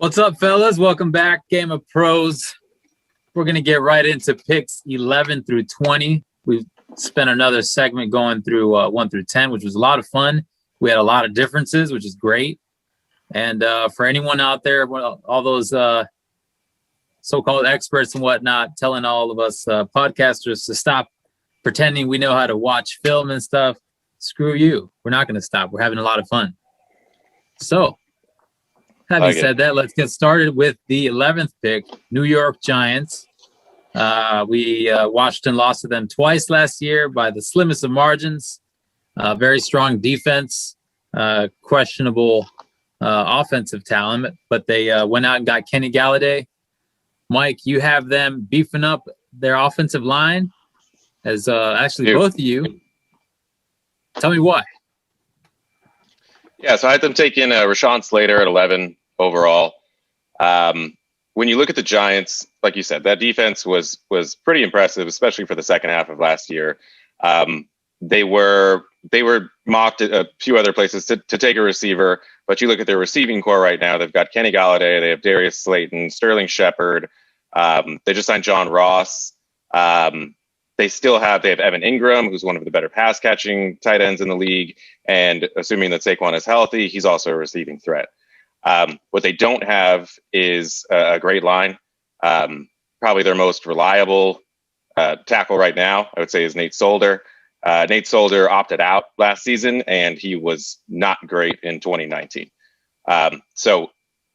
What's up, fellas? Welcome back. Game of Pros. We're going to get right into picks 11 through 20. We've spent another segment going through 1 through 10, which was a lot of fun. We had a lot of differences, which is great. And for anyone out there, all those so-called experts and whatnot, telling all of us podcasters to stop pretending we know how to watch film and stuff, screw you. We're not going to stop. We're having a lot of fun. So, having said that, let's get started with the 11th pick, New York Giants. We watched and lost to them twice last year by the slimmest of margins. Very strong defense, questionable offensive talent, but they went out and got Kenny Galladay. Mike, you have them beefing up their offensive line, as actually both of you. Tell me why. Yeah, so I had them taking Rashawn Slater at 11 overall. When you look at the Giants, like you said, that defense was pretty impressive, especially for the second half of last year. They were mocked at a few other places to take a receiver, but you look at their receiving core right now. They've got Kenny Galladay, they have Darius Slayton, Sterling Shepard. They just signed John Ross. They have Evan Ingram, who's one of the better pass catching tight ends in the league. And assuming that Saquon is healthy, he's also a receiving threat. What they don't have is a great line. Probably their most reliable tackle right now, I would say, is Nate Solder. Nate Solder opted out last season, and he was not great in 2019. So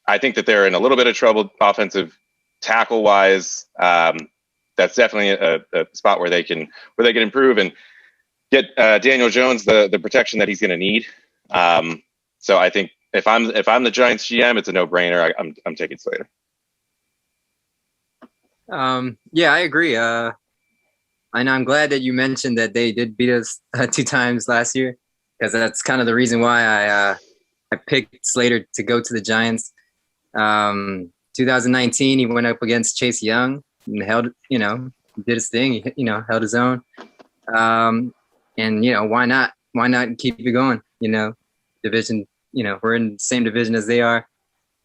I think that they're in a little bit of trouble offensive tackle-wise. That's definitely a spot where they can improve and get Daniel Jones the protection that he's going to need. So I think if I'm the Giants GM, it's a no-brainer. I'm taking Slater. Yeah, I agree. And I'm glad that you mentioned that they did beat us 2 times last year, because that's kind of the reason why I picked Slater to go to the Giants. 2019, he went up against Chase Young and held, did his thing. He, held his own. And why not? Why not keep it going? Division. We're in the same division as they are,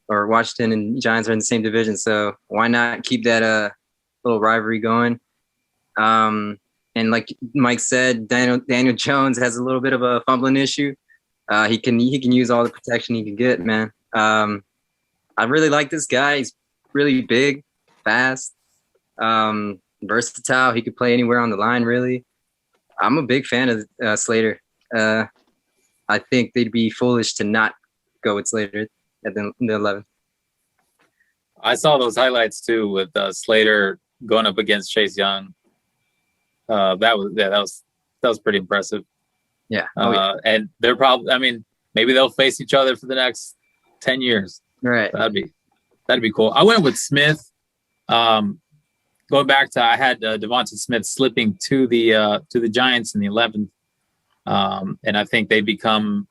or Washington and Giants are in the same division. So why not keep that little rivalry going? And like Mike said, Daniel Jones has a little bit of a fumbling issue. He can use all the protection he can get, man. I really like this guy. He's really big, fast, versatile. He could play anywhere on the line, really. I'm a big fan of Slater. I think they'd be foolish to not go with Slater at the 11th. I saw those highlights too with Slater going up against Chase Young. That was pretty impressive. Yeah. And they're probably, maybe they'll face each other for the next 10 years. Right. That'd be cool. I went with Smith. Going back to, I had Devonta Smith slipping to the Giants in the 11th. And I think they become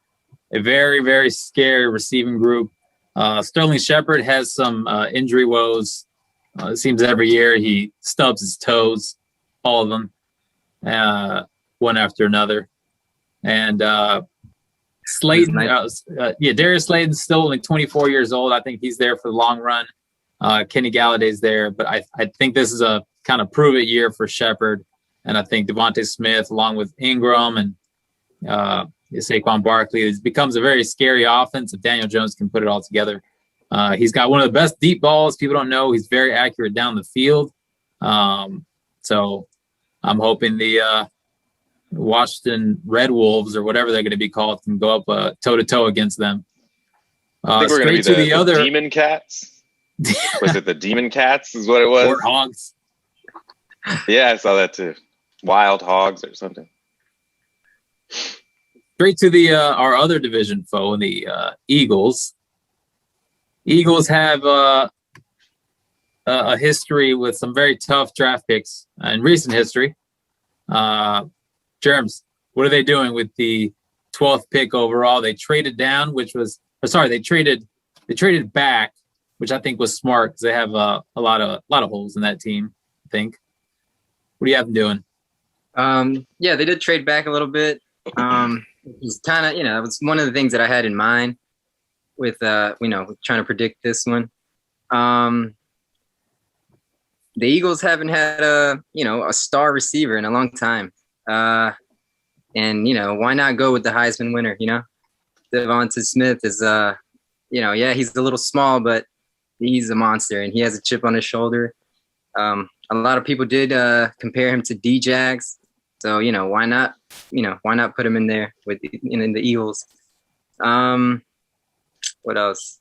a very, very scary receiving group. Sterling Shepard has some injury woes. It seems every year he stubs his toes, all of them, one after another. And Slayton, Darius Slayton's still only 24 years old. I think he's there for the long run. Kenny Galladay's there, but I think this is a kind of prove it year for Shepard. And I think Devonta Smith, along with Ingram and Saquon Barkley, it becomes a very scary offense if Daniel Jones can put it all together. He's got one of the best deep balls. People don't know he's very accurate down the field. So I'm hoping the Washington Red Wolves, or whatever they're going to be called, can go up toe-to-toe against them. I think we're going to be the Demon Cats. Was it the Demon Cats is what it was? Or Hogs. Yeah, I saw that too. Wild Hogs or something. Straight to the our other division foe, the Eagles. Eagles have a history with some very tough draft picks in recent history. Germs, what are they doing with the 12th pick overall? They traded down, they traded back, which I think was smart because they have a lot of holes in that team, I think. What do you have them doing? Yeah, they did trade back a little bit. It's kind of, it was one of the things that I had in mind with, trying to predict this one. The Eagles haven't had a star receiver in a long time. And why not go with the Heisman winner? Devonta Smith is he's a little small, but he's a monster and he has a chip on his shoulder. A lot of people did compare him to D-Jags. So, why not put him in there with in the Eagles? What else?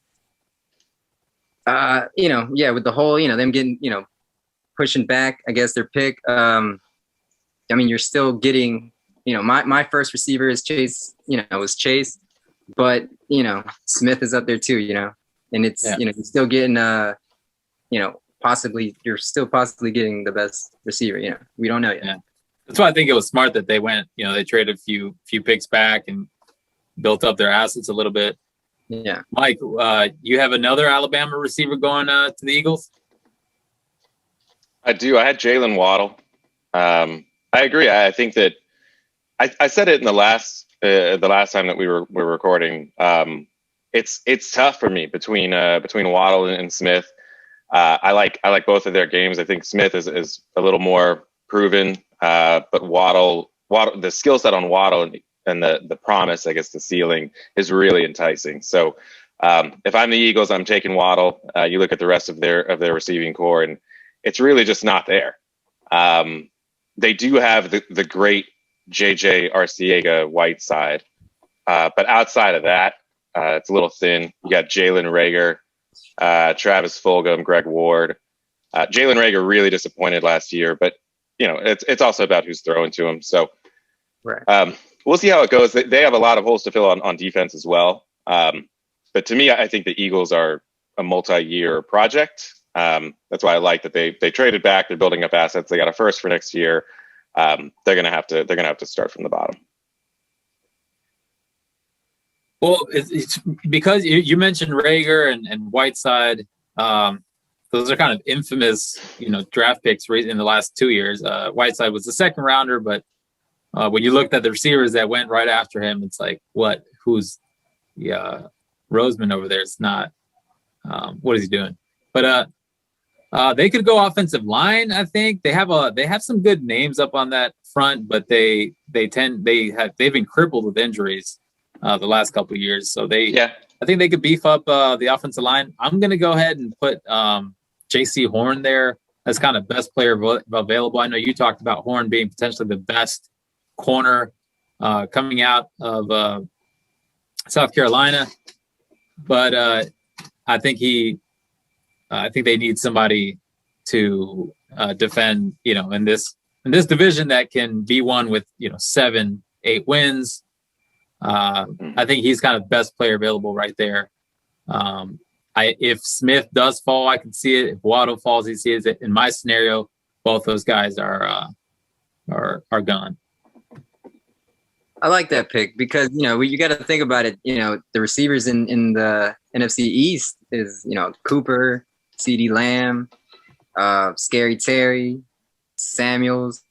With the whole, them getting, pushing back, I guess, their pick. You're still getting, my first receiver is Chase, was Chase, but, Smith is up there too, and it's, you're still getting, you're still possibly getting the best receiver, we don't know yet. Yeah. That's why I think it was smart that they went, they traded a few picks back and built up their assets a little bit. Yeah. Mike, you have another Alabama receiver going to the Eagles? I do. I had Jalen Waddle. I agree. I think that I said it in the last time that we were recording. It's tough for me between Waddle and Smith. I like both of their games. I think Smith is a little more proven, but Waddle, the skill set on Waddle and the promise, I guess the ceiling is really enticing. So if I'm the Eagles, I'm taking Waddle. You look at the rest of their receiving core, and it's really just not there. They do have the great JJ Arcega-Whiteside, but outside of that, it's a little thin. You got Jalen Reagor, Travis Fulgham, Greg Ward. Jalen Reagor really disappointed last year, but it's also about who's throwing to him. So right. We'll see how it goes. They have a lot of holes to fill on defense as well. But to me, I think the Eagles are a multi-year project. That's why I like that they traded back. They're building up assets. They got a first for next year. They're gonna have to start from the bottom. Well, it's because you mentioned Reagor and Whiteside. Those are kind of infamous, draft picks in the last 2 years. Whiteside was the second rounder, but when you looked at the receivers that went right after him, it's like, what? Who's Roseman over there? It's not. What is he doing? But they could go offensive line. I think they have some good names up on that front, but they've been crippled with injuries the last couple of years. So I think they could beef up the offensive line. I'm gonna go ahead and put J.C. Horn there as kind of best player available. I know you talked about Horn being potentially the best corner coming out of South Carolina, but I think they need somebody to defend, in this division that can be won with 7-8 wins. I think he's kind of best player available right there. If Smith does fall, I can see it. If Waddle falls, he sees it. In my scenario, both those guys are gone. I like that pick because you got to think about it. The receivers in the NFC East is Cooper, CeeDee Lamb, Scary Terry, Samuels,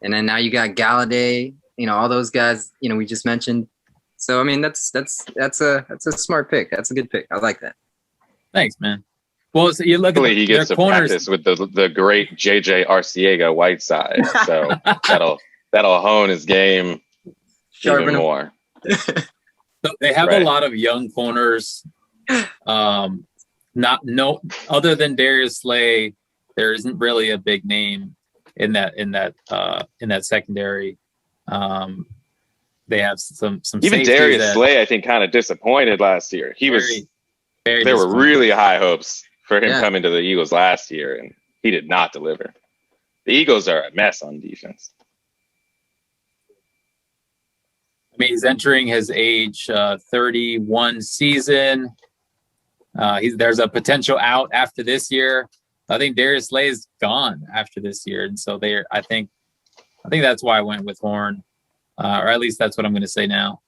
and then now you got Galladay. All those guys. We just mentioned. So I mean, that's a smart pick. That's a good pick. I like that. Thanks, man. Well, so you look at he gets to practice with the great JJ Arcega-Whiteside. So that'll hone his game even more. So they have a lot of young corners. Other than Darius Slay, there isn't really a big name in that secondary. They have some even Darius Slay, I think, kind of disappointed last year. There were really high hopes for him coming to the Eagles last year, and he did not deliver. The Eagles are a mess on defense. I mean, he's entering his age 31 season. There's a potential out after this year. I think Darius Slay is gone after this year, and so I think that's why I went with Horn, or at least that's what I'm going to say now.